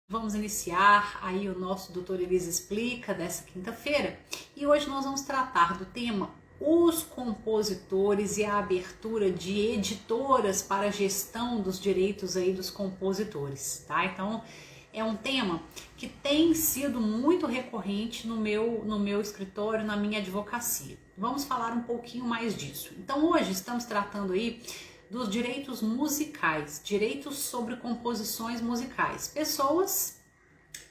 Vamos iniciar aí o nosso Doutor Elisa Explica dessa quinta-feira e hoje nós vamos tratar do tema os compositores e a abertura de editoras para a gestão dos direitos aí dos compositores, tá? Então é um tema que tem sido muito recorrente no meu escritório, na minha advocacia. Vamos falar um pouquinho mais disso. Então hoje estamos tratando aí dos direitos musicais, direitos sobre composições musicais, pessoas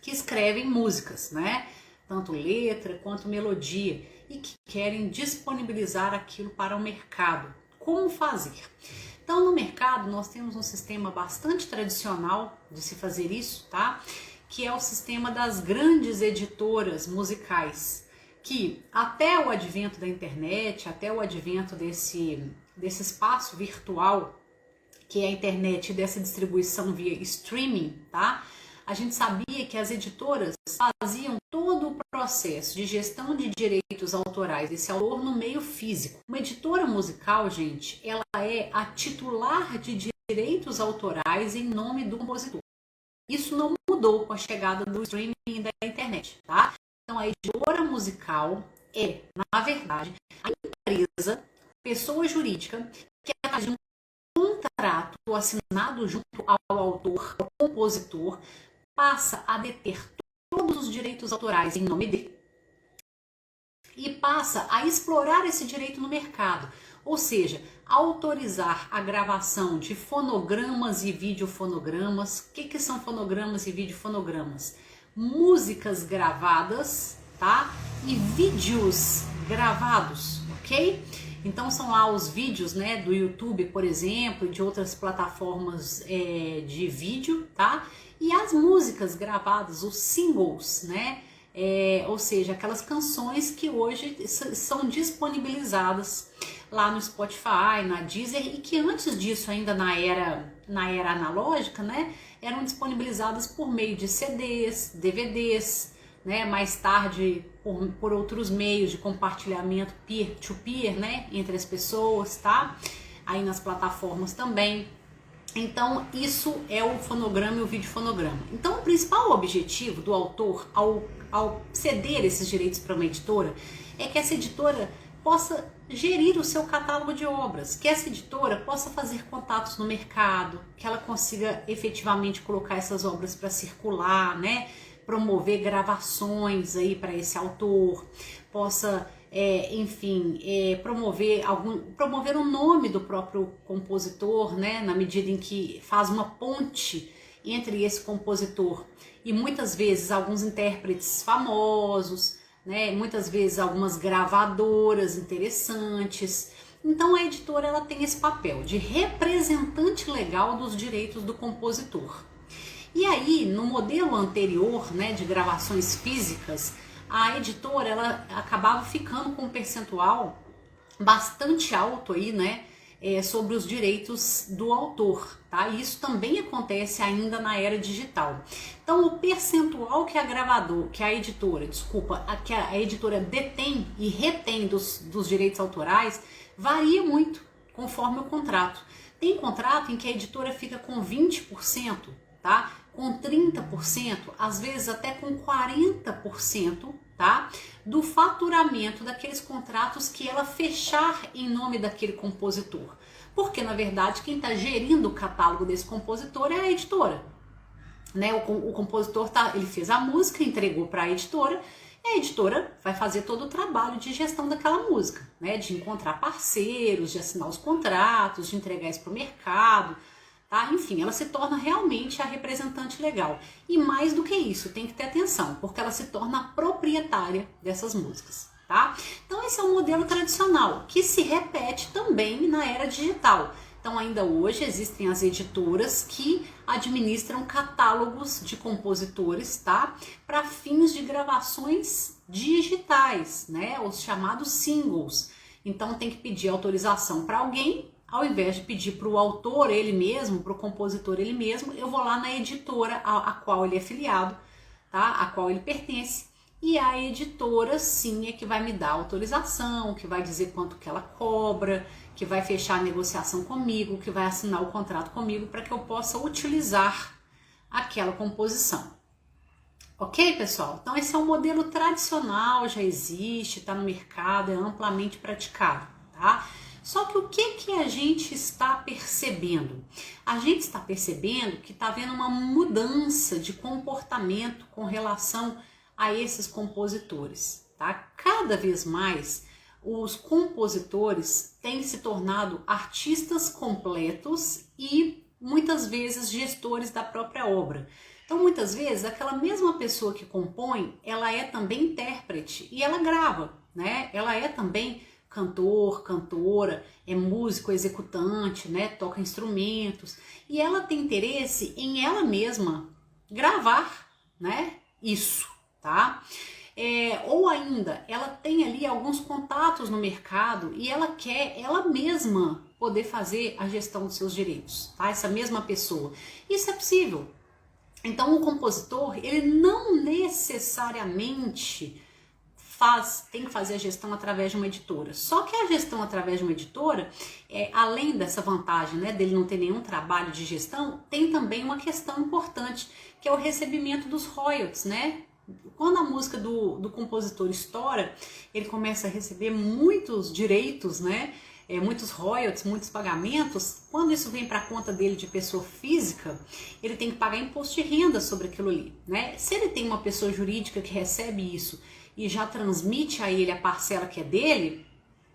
que escrevem músicas, né? Tanto letra quanto melodia e que querem disponibilizar aquilo para o mercado. Como fazer? Então, no mercado nós temos um sistema bastante tradicional de se fazer isso, tá? Que é o sistema das grandes editoras musicais, que até o advento da internet, até o advento desse espaço virtual que é a internet, dessa distribuição via streaming, tá? A gente sabia que as editoras faziam todo o processo de gestão de direitos autorais desse autor no meio físico. Uma editora musical, gente, ela é a titular de direitos autorais em nome do compositor. Isso não mudou com a chegada do streaming e da internet, tá? Então a editora musical é, na verdade, a empresa, pessoa jurídica, que faz um contrato assinado junto ao autor, ao compositor, passa a deter todos os direitos autorais em nome dele e passa a explorar esse direito no mercado, ou seja, autorizar a gravação de fonogramas e videofonogramas. O que são fonogramas e videofonogramas? Músicas gravadas, tá? E vídeos gravados, ok? Então são lá os vídeos, né, do YouTube, por exemplo, e de outras plataformas de vídeo, tá? E as músicas gravadas, os singles, né? Ou seja, aquelas canções que hoje são disponibilizadas lá no Spotify, na Deezer, e que antes disso, ainda na era analógica, né, eram disponibilizadas por meio de CDs, DVDs, né, mais tarde por outros meios de compartilhamento peer-to-peer, né, entre as pessoas, tá? Aí nas plataformas também. Então isso é o fonograma e o videofonograma. Então o principal objetivo do autor ao ceder esses direitos para uma editora é que essa editora possa gerir o seu catálogo de obras, que essa editora possa fazer contatos no mercado, que ela consiga efetivamente colocar essas obras para circular, né? Promover gravações aí para esse autor, possa, promover o nome do próprio compositor, né, na medida em que faz uma ponte entre esse compositor e muitas vezes alguns intérpretes famosos, né, muitas vezes algumas gravadoras interessantes. Então a editora ela tem esse papel de representante legal dos direitos do compositor. E aí, no modelo anterior, né, de gravações físicas, a editora ela acabava ficando com um percentual bastante alto aí, né, sobre os direitos do autor, tá? E isso também acontece ainda na era digital. Então, o percentual que a editora detém e retém dos direitos autorais varia muito conforme o contrato. Tem contrato em que a editora fica com 20%, tá? Com 30%, às vezes até com 40%, tá? Do faturamento daqueles contratos que ela fechar em nome daquele compositor. Porque, na verdade, quem está gerindo o catálogo desse compositor é a editora, né? O compositor ele fez a música, entregou para a editora, e a editora vai fazer todo o trabalho de gestão daquela música, né? De encontrar parceiros, de assinar os contratos, de entregar isso para o mercado, tá? Enfim, ela se torna realmente a representante legal. E mais do que isso, tem que ter atenção, porque ela se torna a proprietária dessas músicas, tá? Então esse é o modelo tradicional, que se repete também na era digital. Então ainda hoje existem as editoras que administram catálogos de compositores, tá? Para fins de gravações digitais, né? Os chamados singles. Então tem que pedir autorização para alguém. Ao invés de pedir para o autor ele mesmo, para o compositor ele mesmo, eu vou lá na editora a qual ele é filiado, tá? A qual ele pertence, e a editora sim é que vai me dar autorização, que vai dizer quanto que ela cobra, que vai fechar a negociação comigo, que vai assinar o contrato comigo para que eu possa utilizar aquela composição. Ok, pessoal? Então esse é um modelo tradicional, já existe, está no mercado, é amplamente praticado, tá? Só que o que a gente está percebendo? A gente está percebendo que está havendo uma mudança de comportamento com relação a esses compositores, tá? Cada vez mais os compositores têm se tornado artistas completos e muitas vezes gestores da própria obra. Então, muitas vezes, aquela mesma pessoa que compõe, ela é também intérprete e ela grava, né? Ela é também cantor, cantora, é músico, executante, né? Toca instrumentos e ela tem interesse em ela mesma gravar, né? Isso, tá? Ou ainda, ela tem ali alguns contatos no mercado e ela quer ela mesma poder fazer a gestão dos seus direitos, tá? Essa mesma pessoa. Isso é possível. Então o compositor, ele não necessariamente tem que fazer a gestão através de uma editora. Só que a gestão através de uma editora, além dessa vantagem, né, dele não ter nenhum trabalho de gestão, tem também uma questão importante, que é o recebimento dos royalties, né? Quando a música do compositor estoura, ele começa a receber muitos direitos, né? Muitos royalties, muitos pagamentos. Quando isso vem para a conta dele de pessoa física, ele tem que pagar imposto de renda sobre aquilo ali, né? Se ele tem uma pessoa jurídica que recebe isso e já transmite a ele a parcela que é dele,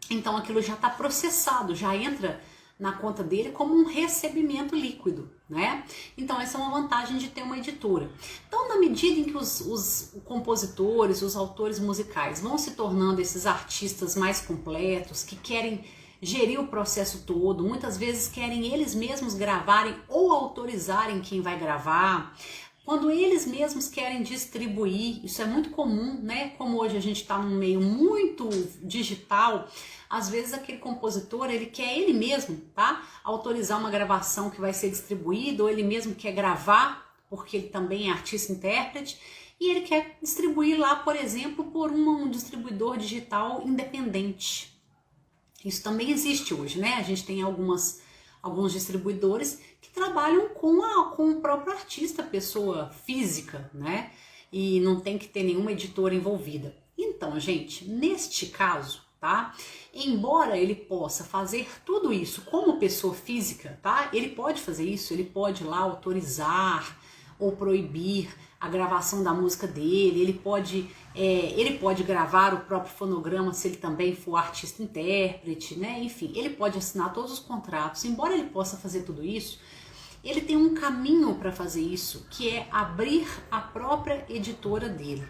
então aquilo já está processado, já entra na conta dele como um recebimento líquido, né? Então essa é uma vantagem de ter uma editora. Então, na medida em que os compositores, os autores musicais vão se tornando esses artistas mais completos, que querem gerir o processo todo, muitas vezes querem eles mesmos gravarem ou autorizarem quem vai gravar, quando eles mesmos querem distribuir, isso é muito comum, né? Como hoje a gente está num meio muito digital, às vezes aquele compositor, ele quer ele mesmo, tá? Autorizar uma gravação que vai ser distribuída, ou ele mesmo quer gravar, porque ele também é artista-intérprete, e ele quer distribuir lá, por exemplo, por um distribuidor digital independente. Isso também existe hoje, né? A gente tem alguns distribuidores que trabalham com o próprio artista, pessoa física, né? E não tem que ter nenhuma editora envolvida. Então, gente, neste caso, tá? Embora ele possa fazer tudo isso como pessoa física, tá? Ele pode fazer isso, ele pode lá autorizar ou proibir a gravação da música dele, ele pode gravar o próprio fonograma se ele também for artista-intérprete, né? Enfim, ele pode assinar todos os contratos. Embora ele possa fazer tudo isso, ele tem um caminho para fazer isso, que é abrir a própria editora dele.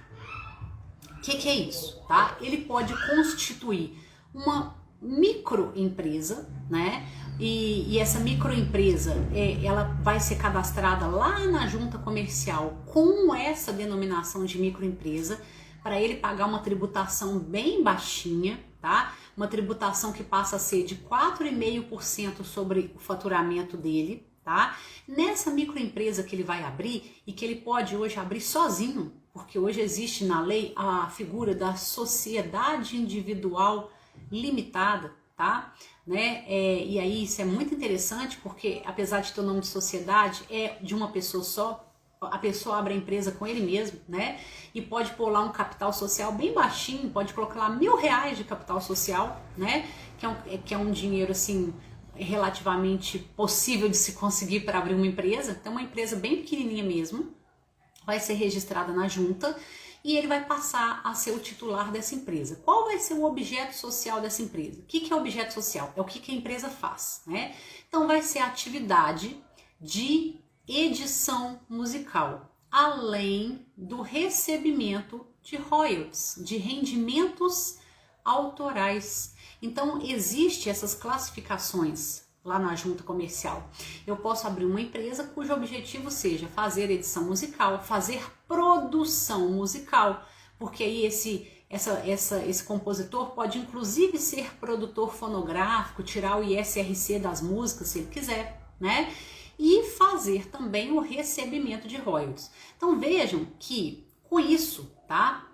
O que é isso, tá? Ele pode constituir uma microempresa, né? E essa microempresa, ela vai ser cadastrada lá na junta comercial com essa denominação de microempresa, para ele pagar uma tributação bem baixinha, tá? Uma tributação que passa a ser de 4,5% sobre o faturamento dele, tá? Nessa microempresa que ele vai abrir e que ele pode hoje abrir sozinho, porque hoje existe na lei a figura da sociedade individual limitada, tá? Né? E aí isso é muito interessante, porque apesar de ter o nome de sociedade, é de uma pessoa só, a pessoa abre a empresa com ele mesmo, né? E pode pôr lá um capital social bem baixinho, pode colocar lá R$1.000 de capital social, né? Que é um dinheiro assim relativamente possível de se conseguir para abrir uma empresa. Então, uma empresa bem pequenininha mesmo, vai ser registrada na junta e ele vai passar a ser o titular dessa empresa. Qual vai ser o objeto social dessa empresa? O que é objeto social? É o que a empresa faz, né? Então vai ser a atividade de edição musical, além do recebimento de royalties, de rendimentos autorais. Então existem essas classificações lá na junta comercial. Eu posso abrir uma empresa cujo objetivo seja fazer edição musical, fazer produção musical, porque aí esse compositor pode inclusive ser produtor fonográfico, tirar o ISRC das músicas se ele quiser, né? E fazer também o recebimento de royalties. Então vejam que com isso, tá?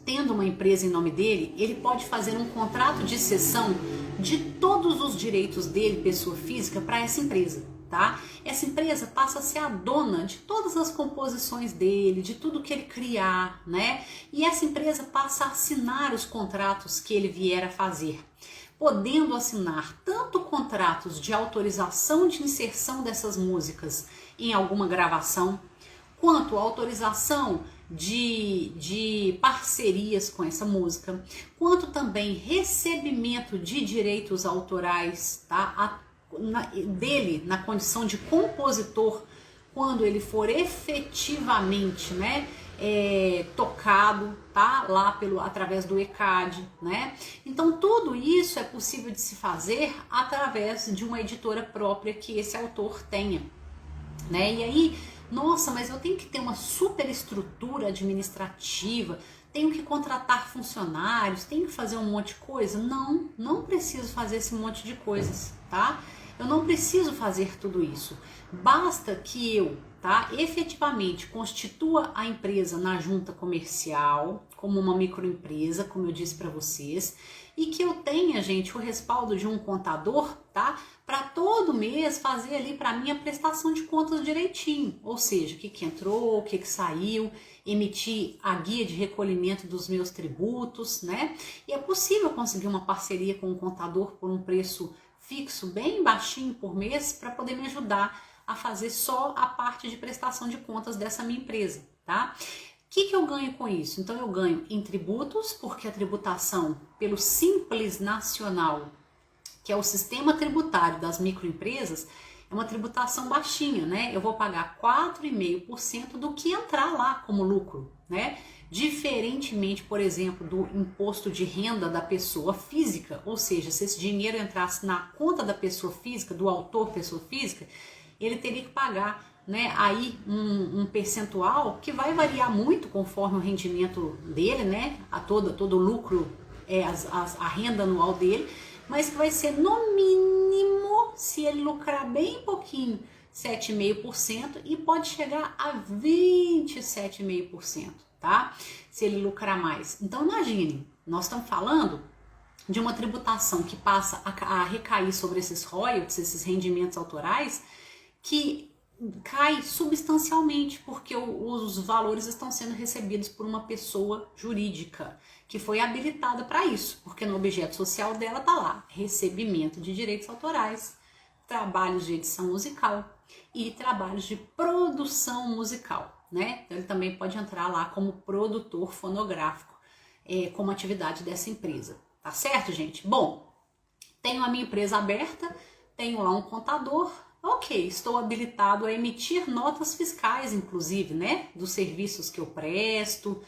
Tendo uma empresa em nome dele, ele pode fazer um contrato de cessão de todos os direitos dele, pessoa física, para essa empresa. tá? Essa empresa passa a ser a dona de todas as composições dele, de tudo que ele criar, né? E essa empresa passa a assinar os contratos que ele vier a fazer, podendo assinar tanto contratos de autorização de inserção dessas músicas em alguma gravação, quanto autorização de parcerias com essa música, quanto também recebimento de direitos autorais, tá? Dele na condição de compositor, quando ele for efetivamente, né, tocado, tá, lá através do ECAD, né? Então tudo isso é possível de se fazer através de uma editora própria que esse autor tenha, né? E aí, nossa, mas eu tenho que ter uma super estrutura administrativa, tenho que contratar funcionários, tenho que fazer um monte de coisa? Não, não preciso fazer esse monte de coisas, tá? Eu não preciso fazer tudo isso. Basta que eu, tá, efetivamente constitua a empresa na junta comercial, como uma microempresa, como eu disse para vocês, e que eu tenha, gente, o respaldo de um contador, tá, para todo mês fazer ali para mim a prestação de contas direitinho, ou seja, o que entrou, o que saiu, emitir a guia de recolhimento dos meus tributos, né? E é possível conseguir uma parceria com um contador por um preço fixo, bem baixinho por mês, para poder me ajudar a fazer só a parte de prestação de contas dessa minha empresa, tá? O que eu ganho com isso? Então eu ganho em tributos, porque a tributação pelo Simples Nacional, que é o sistema tributário das microempresas, é uma tributação baixinha, né? Eu vou pagar 4,5% do que entrar lá como lucro, né? Diferentemente, por exemplo, do imposto de renda da pessoa física, ou seja, se esse dinheiro entrasse na conta da pessoa física, do autor pessoa física, ele teria que pagar, né, aí um percentual que vai variar muito conforme o rendimento dele, né, todo o lucro, a renda anual dele, mas que vai ser no mínimo, se ele lucrar bem pouquinho, 7,5%, e pode chegar a 27,5%, tá? Se ele lucrar mais. Então imagine, nós estamos falando de uma tributação que passa a recair sobre esses royalties, esses rendimentos autorais, que cai substancialmente, porque os valores estão sendo recebidos por uma pessoa jurídica, que foi habilitada para isso, porque no objeto social dela está lá, recebimento de direitos autorais, trabalhos de edição musical e trabalhos de produção musical, né? Então ele também pode entrar lá como produtor fonográfico, como atividade dessa empresa, tá certo, gente? Bom, tenho a minha empresa aberta, tenho lá um contador. Ok, estou habilitado a emitir notas fiscais, inclusive, né, dos serviços que eu presto,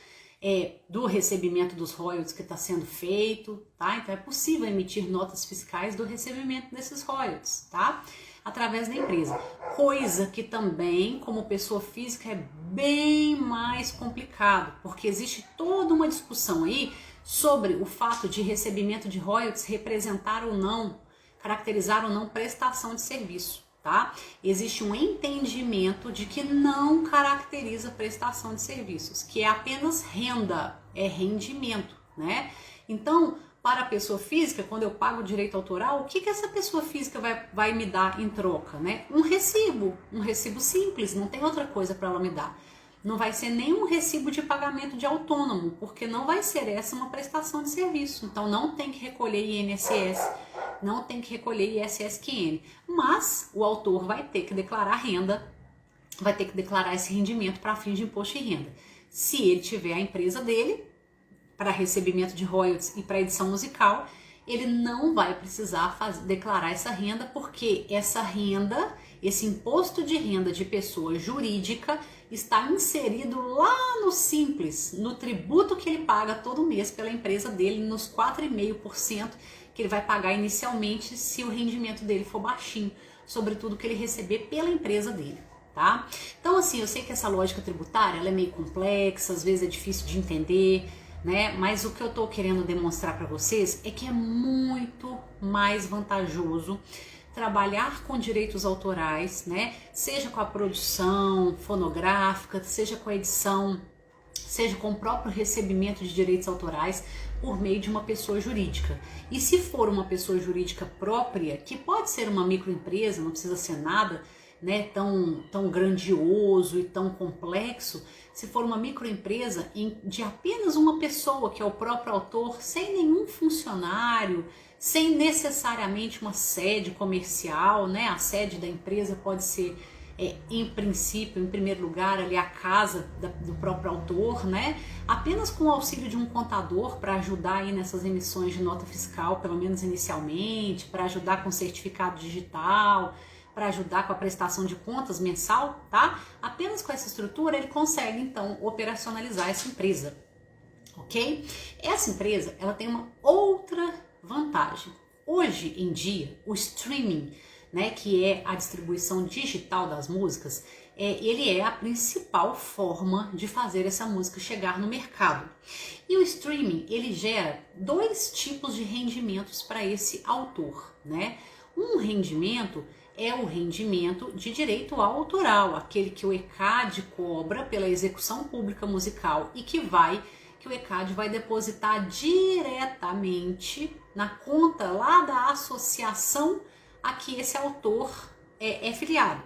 do recebimento dos royalties que está sendo feito, tá? Então é possível emitir notas fiscais do recebimento desses royalties, tá? Através da empresa. Coisa que também, como pessoa física, é bem mais complicado, porque existe toda uma discussão aí sobre o fato de recebimento de royalties representar ou não, caracterizar ou não prestação de serviço. Tá? Existe um entendimento de que não caracteriza prestação de serviços, que é apenas renda, é rendimento, né? Então, para a pessoa física, quando eu pago o direito autoral, o que essa pessoa física vai me dar em troca, né? Um recibo simples, não tem outra coisa para ela me dar. Não vai ser nenhum recibo de pagamento de autônomo, porque não vai ser essa uma prestação de serviço. Então não tem que recolher INSS, não tem que recolher ISSQN. Mas o autor vai ter que declarar renda, vai ter que declarar esse rendimento para fins de imposto de renda. Se ele tiver a empresa dele, para recebimento de royalties e para edição musical, ele não vai precisar declarar essa renda, porque essa renda, esse imposto de renda de pessoa jurídica, está inserido lá no Simples, no tributo que ele paga todo mês pela empresa dele, nos 4,5% que ele vai pagar inicialmente se o rendimento dele for baixinho, sobretudo que ele receber pela empresa dele, tá? Então assim, eu sei que essa lógica tributária ela é meio complexa, às vezes é difícil de entender, né? Mas o que eu tô querendo demonstrar para vocês é que é muito mais vantajoso trabalhar com direitos autorais, né? Seja com a produção fonográfica, seja com a edição, seja com o próprio recebimento de direitos autorais, por meio de uma pessoa jurídica. E se for uma pessoa jurídica própria, que pode ser uma microempresa, não precisa ser nada, né, tão grandioso e tão complexo, se for uma microempresa de apenas uma pessoa, que é o próprio autor, sem nenhum funcionário, sem necessariamente uma sede comercial, né? A sede da empresa pode ser, em princípio, em primeiro lugar, ali a casa do próprio autor, né? Apenas com o auxílio de um contador para ajudar aí nessas emissões de nota fiscal, pelo menos inicialmente, para ajudar com certificado digital, para ajudar com a prestação de contas mensal, tá? Apenas com essa estrutura ele consegue então operacionalizar essa empresa, ok? Essa empresa, ela tem uma outra vantagem. Hoje em dia, o streaming, né, que é a distribuição digital das músicas, ele é a principal forma de fazer essa música chegar no mercado. E o streaming, ele gera dois tipos de rendimentos para esse autor, né? Um rendimento é o rendimento de direito autoral, aquele que o ECAD cobra pela execução pública musical e que o ECAD vai depositar diretamente na conta lá da associação a que esse autor é filiado.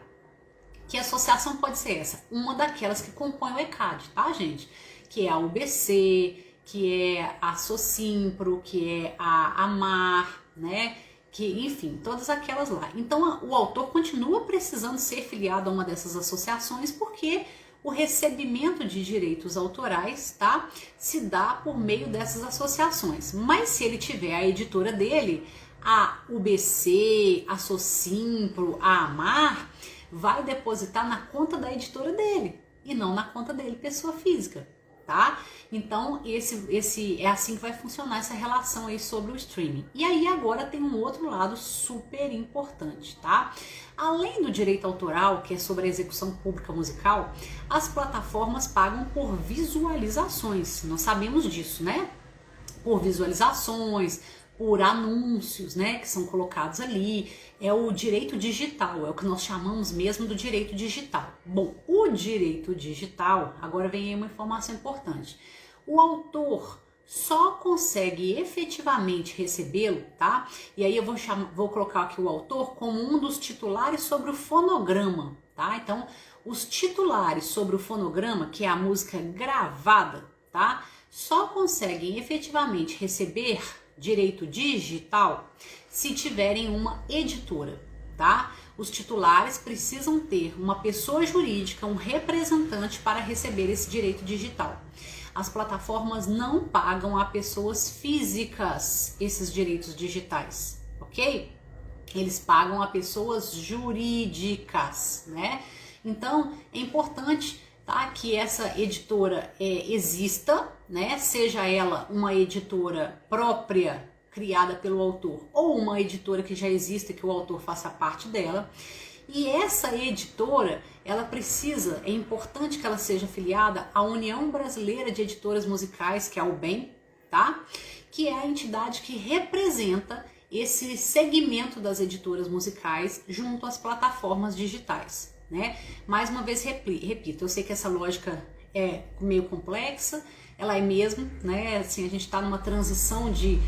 Que associação pode ser essa? Uma daquelas que compõem o ECAD, tá, gente? Que é a UBC, que é a Socimpro, que é a AMAR, né? Que, enfim, todas aquelas lá. Então, o autor continua precisando ser filiado a uma dessas associações porque o recebimento de direitos autorais, tá, se dá por meio dessas associações. Mas se ele tiver a editora dele, a UBC, a Socimpro, a AMAR, vai depositar na conta da editora dele e não na conta dele, pessoa física, tá? Então, esse é assim que vai funcionar essa relação aí sobre o streaming. E aí agora tem um outro lado super importante, tá? Além do direito autoral, que é sobre a execução pública musical, as plataformas pagam por visualizações. Nós sabemos disso, né? Por visualizações, por anúncios, né, que são colocados ali. É o direito digital, é o que nós chamamos mesmo do direito digital. Bom, o direito digital, agora vem aí uma informação importante. O autor só consegue efetivamente recebê-lo, tá? E aí eu vou colocar aqui o autor como um dos titulares sobre o fonograma, tá? Então, os titulares sobre o fonograma, que é a música gravada, tá? Só conseguem efetivamente receber direito digital se tiverem uma editora, tá? Os titulares precisam ter uma pessoa jurídica, um representante para receber esse direito digital. As plataformas não pagam a pessoas físicas esses direitos digitais, ok? Eles pagam a pessoas jurídicas, né? Então, é importante, tá, que essa editora exista, né? Seja ela uma editora própria, criada pelo autor, ou uma editora que já exista, que o autor faça parte dela. E essa editora, ela precisa, é importante que ela seja afiliada à União Brasileira de Editoras Musicais, que é a UBEM, tá? Que é a entidade que representa esse segmento das editoras musicais junto às plataformas digitais, né? Mais uma vez, repito, eu sei que essa lógica é meio complexa, ela é mesmo, né? Assim, a gente está numa transição de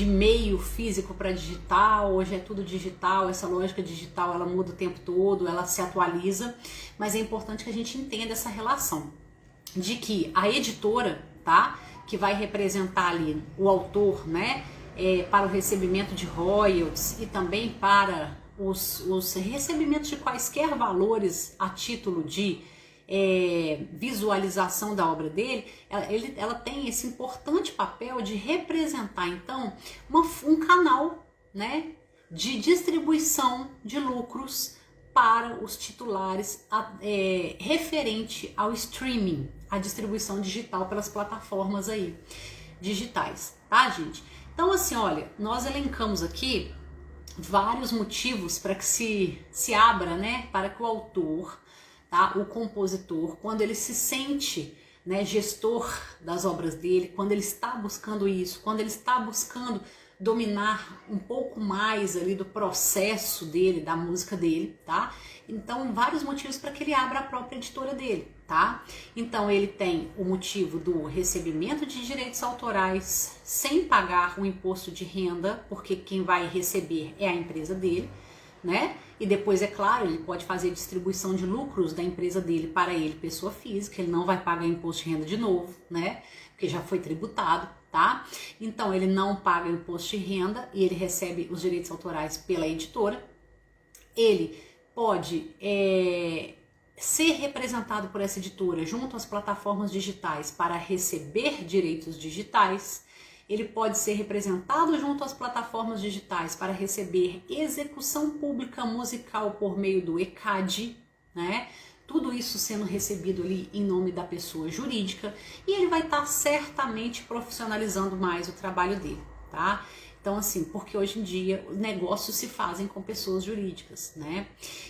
meio físico para digital, hoje é tudo digital, essa lógica digital ela muda o tempo todo, ela se atualiza, mas é importante que a gente entenda essa relação de que a editora, tá, que vai representar ali o autor, né, para o recebimento de royalties e também para os recebimentos de quaisquer valores a título de visualização da obra dele, ela tem esse importante papel de representar então um canal, né, de distribuição de lucros para os titulares referente ao streaming, a distribuição digital pelas plataformas aí digitais, tá, gente? Então, assim, olha, nós elencamos aqui vários motivos para que se abra, né, para que o autor, tá, o compositor, quando ele se sente, né, gestor das obras dele, quando ele está buscando isso, quando ele está buscando dominar um pouco mais ali do processo dele, da música dele, tá? Então, vários motivos para que ele abra a própria editora dele, tá? Então, ele tem o motivo do recebimento de direitos autorais sem pagar o imposto de renda, porque quem vai receber é a empresa dele, né? E depois, é claro, ele pode fazer distribuição de lucros da empresa dele para ele, pessoa física, ele não vai pagar imposto de renda de novo, né? Porque já foi tributado, tá? Então, ele não paga imposto de renda e ele recebe os direitos autorais pela editora. Ele pode ser representado por essa editora junto às plataformas digitais para receber direitos digitais. Ele pode ser representado junto às plataformas digitais para receber execução pública musical por meio do ECAD, né? Tudo isso sendo recebido ali em nome da pessoa jurídica, e ele vai estar certamente profissionalizando mais o trabalho dele, tá? Então, assim, porque hoje em dia negócios se fazem com pessoas jurídicas, né?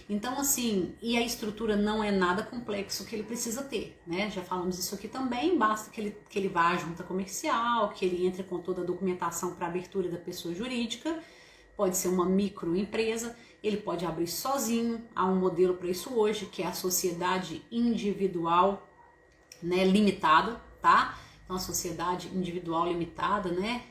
Então, assim, e a estrutura não é nada complexo que ele precisa ter, né? Já falamos isso aqui também, basta que ele vá à junta comercial, que ele entre com toda a documentação para abertura da pessoa jurídica, pode ser uma microempresa, ele pode abrir sozinho, há um modelo para isso hoje, que é a sociedade individual, né, limitada, tá? Então, a sociedade individual limitada, né,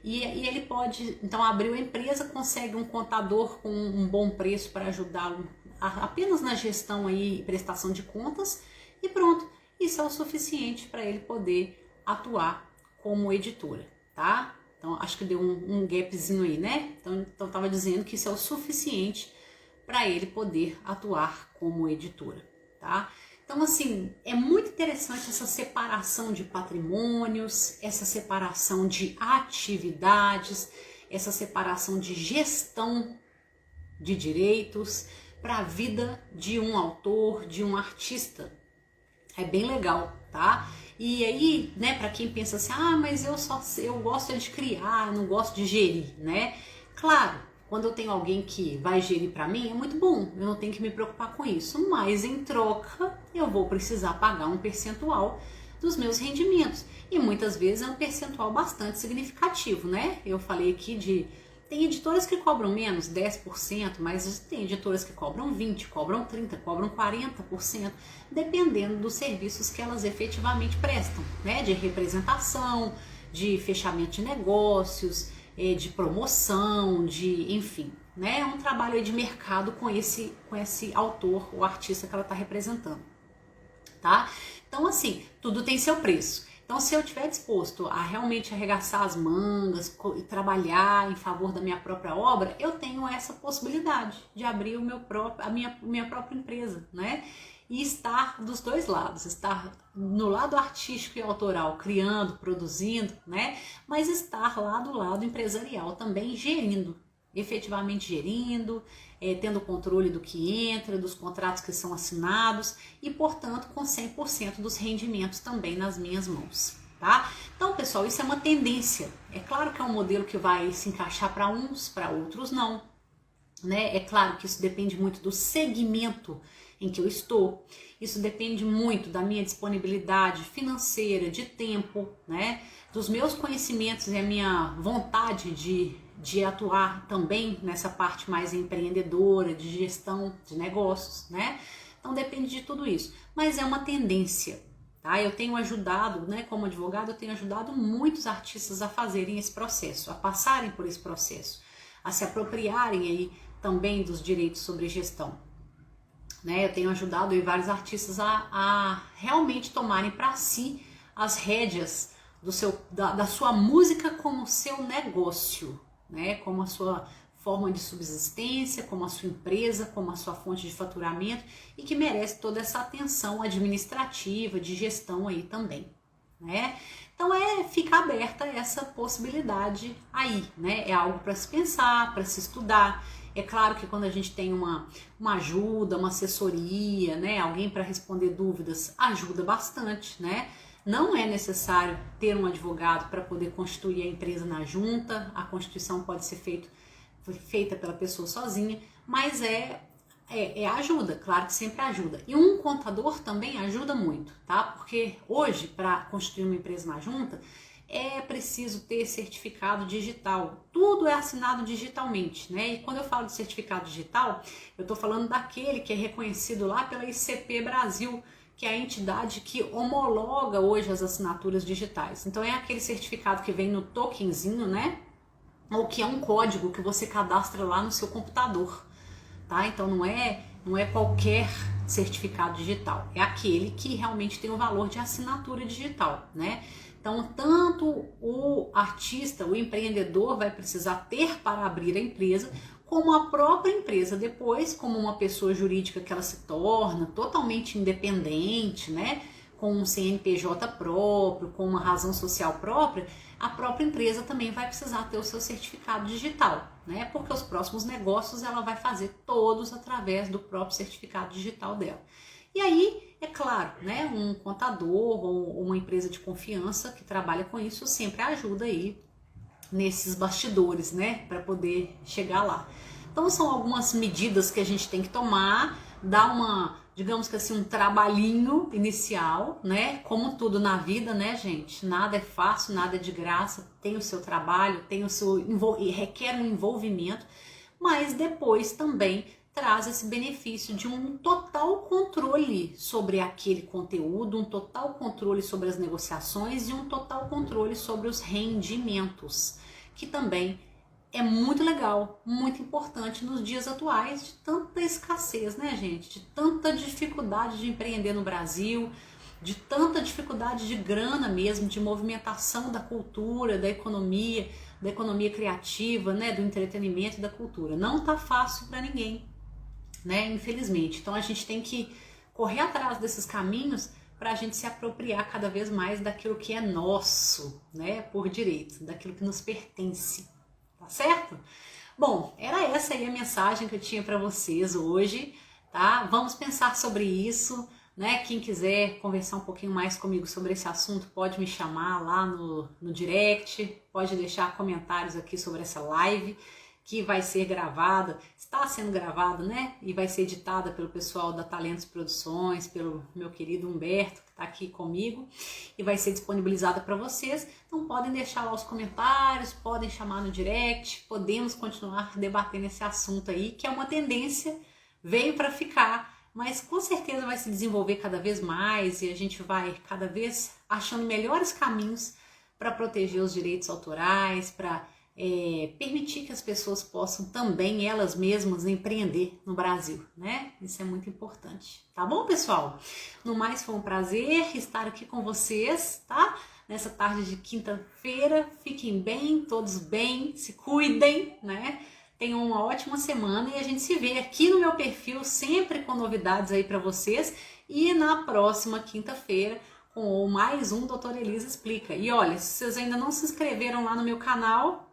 E ele pode, então, abrir uma empresa, consegue um contador com um bom preço para ajudá-lo apenas na gestão aí e prestação de contas, e pronto, isso é o suficiente para ele poder atuar como editora, tá? Então, acho que deu um gapzinho aí, né? Então estava dizendo que isso é o suficiente para ele poder atuar como editora, tá? Então, assim, é muito interessante essa separação de patrimônios, essa separação de atividades, essa separação de gestão de direitos para a vida de um autor, de um artista. É bem legal, tá? E aí, né, para quem pensa assim, mas eu gosto de criar, não gosto de gerir, né? Claro, quando eu tenho alguém que vai gerir para mim, é muito bom, eu não tenho que me preocupar com isso, mas em troca eu vou precisar pagar um percentual dos meus rendimentos, e muitas vezes é um percentual bastante significativo, né? Eu falei aqui tem editoras que cobram menos, 10%, mas tem editoras que cobram 20%, cobram 30%, cobram 40%, dependendo dos serviços que elas efetivamente prestam, né? De representação, de fechamento de negócios, de promoção, enfim, né? É um trabalho de mercado com esse autor ou artista que ela está representando, tá? Então, assim, tudo tem seu preço. Então, se eu estiver disposto a realmente arregaçar as mangas e trabalhar em favor da minha própria obra, eu tenho essa possibilidade de abrir a minha própria empresa, né? E estar dos dois lados, estar no lado artístico e autoral, criando, produzindo, né? Mas estar lá do lado empresarial também, efetivamente gerindo, tendo controle do que entra, dos contratos que são assinados e, portanto, com 100% dos rendimentos também nas minhas mãos, tá? Então, pessoal, isso é uma tendência. É claro que é um modelo que vai se encaixar para uns, para outros não, né? É claro que isso depende muito do segmento em que eu estou, isso depende muito da minha disponibilidade financeira, de tempo, né? Dos meus conhecimentos e a minha vontade de atuar também nessa parte mais empreendedora, de gestão de negócios, né? Então depende de tudo isso, mas é uma tendência, tá? Eu tenho ajudado, né, como advogado, eu tenho ajudado muitos artistas a fazerem esse processo, a passarem por esse processo, a se apropriarem aí também dos direitos sobre gestão, né? Eu tenho ajudado aí vários artistas a realmente tomarem para si as rédeas da sua música como seu negócio, né? Como a sua forma de subsistência, como a sua empresa, como a sua fonte de faturamento, e que merece toda essa atenção administrativa, de gestão aí também, né? Então fica aberta essa possibilidade aí, né? É algo para se pensar, para se estudar. É claro que quando a gente tem uma ajuda, uma assessoria, né? Alguém para responder dúvidas, ajuda bastante, né? Não é necessário ter um advogado para poder constituir a empresa na junta, a constituição pode ser feita pela pessoa sozinha, mas ajuda, claro que sempre ajuda. E um contador também ajuda muito, tá? Porque hoje, para constituir uma empresa na junta, é preciso ter certificado digital. Tudo é assinado digitalmente, né? E quando eu falo de certificado digital, eu estou falando daquele que é reconhecido lá pela ICP Brasil, que é a entidade que homologa hoje as assinaturas digitais. Então é aquele certificado que vem no tokenzinho, né? Ou que é um código que você cadastra lá no seu computador, tá? Então não é qualquer certificado digital, é aquele que realmente tem o valor de assinatura digital, né? Então, tanto o artista, o empreendedor vai precisar ter para abrir a empresa, como a própria empresa depois, como uma pessoa jurídica que ela se torna totalmente independente, né? Com um CNPJ próprio, com uma razão social própria, a própria empresa também vai precisar ter o seu certificado digital, né? Porque os próximos negócios ela vai fazer todos através do próprio certificado digital dela. E aí, é claro, né, um contador ou uma empresa de confiança que trabalha com isso sempre ajuda aí nesses bastidores, né, para poder chegar lá. Então são algumas medidas que a gente tem que tomar, dar uma, digamos que assim, um trabalhinho inicial, né, como tudo na vida, né, gente, nada é fácil, nada é de graça, tem o seu trabalho, tem o seu, requer um envolvimento, mas depois também traz esse benefício de um total controle sobre aquele conteúdo, um total controle sobre as negociações e um total controle sobre os rendimentos, que também é muito legal, muito importante nos dias atuais de tanta escassez, né, gente? De tanta dificuldade de empreender no Brasil, de tanta dificuldade de grana mesmo, de movimentação da cultura, da economia criativa, né, do entretenimento e da cultura. Não tá fácil para ninguém, né, infelizmente. Então a gente tem que correr atrás desses caminhos para a gente se apropriar cada vez mais daquilo que é nosso, né, por direito, daquilo que nos pertence, tá certo? Bom, era essa aí a mensagem que eu tinha para vocês hoje, tá? Vamos pensar sobre isso, né? Quem quiser conversar um pouquinho mais comigo sobre esse assunto pode me chamar lá no direct, pode deixar comentários aqui sobre essa live, que vai ser gravada, está sendo gravada, né? E vai ser editada pelo pessoal da Talentos Produções, pelo meu querido Humberto, que está aqui comigo, e vai ser disponibilizada para vocês. Então podem deixar lá os comentários, podem chamar no direct, podemos continuar debatendo esse assunto aí, que é uma tendência, veio para ficar, mas com certeza vai se desenvolver cada vez mais e a gente vai cada vez achando melhores caminhos para proteger os direitos autorais, para permitir que as pessoas possam também elas mesmas empreender no Brasil, né? Isso é muito importante, tá bom, pessoal? No mais, foi um prazer estar aqui com vocês, tá? Nessa tarde de quinta-feira, fiquem bem, todos bem, se cuidem, né? Tenham uma ótima semana e a gente se vê aqui no meu perfil, sempre com novidades aí para vocês, e na próxima quinta-feira com mais um Doutora Elisa Explica. E olha, se vocês ainda não se inscreveram lá no meu canal,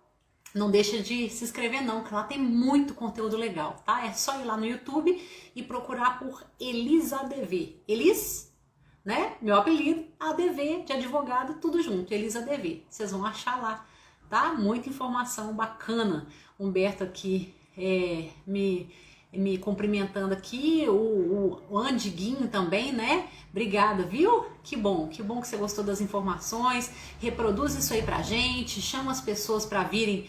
não deixa de se inscrever não, que lá tem muito conteúdo legal, tá? É só ir lá no YouTube e procurar por Elisa ADV. Elis, né? Meu apelido, ADV de advogado, tudo junto, Elisa ADV. Vocês vão achar lá, tá? Muita informação bacana. Humberto aqui me cumprimentando aqui, o Andiguinho também, né? Obrigada, viu? Que bom que você gostou das informações. Reproduz isso aí pra gente, chama as pessoas para virem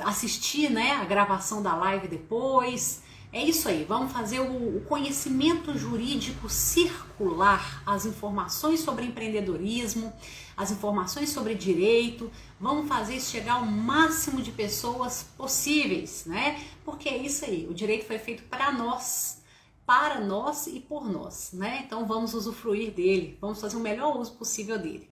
assistir, né, a gravação da live depois. É isso aí, vamos fazer o conhecimento jurídico circular, as informações sobre empreendedorismo, as informações sobre direito, vamos fazer isso chegar ao máximo de pessoas possíveis, né? Porque é isso aí, o direito foi feito para nós e por nós, né? Então vamos usufruir dele, vamos fazer o melhor uso possível dele.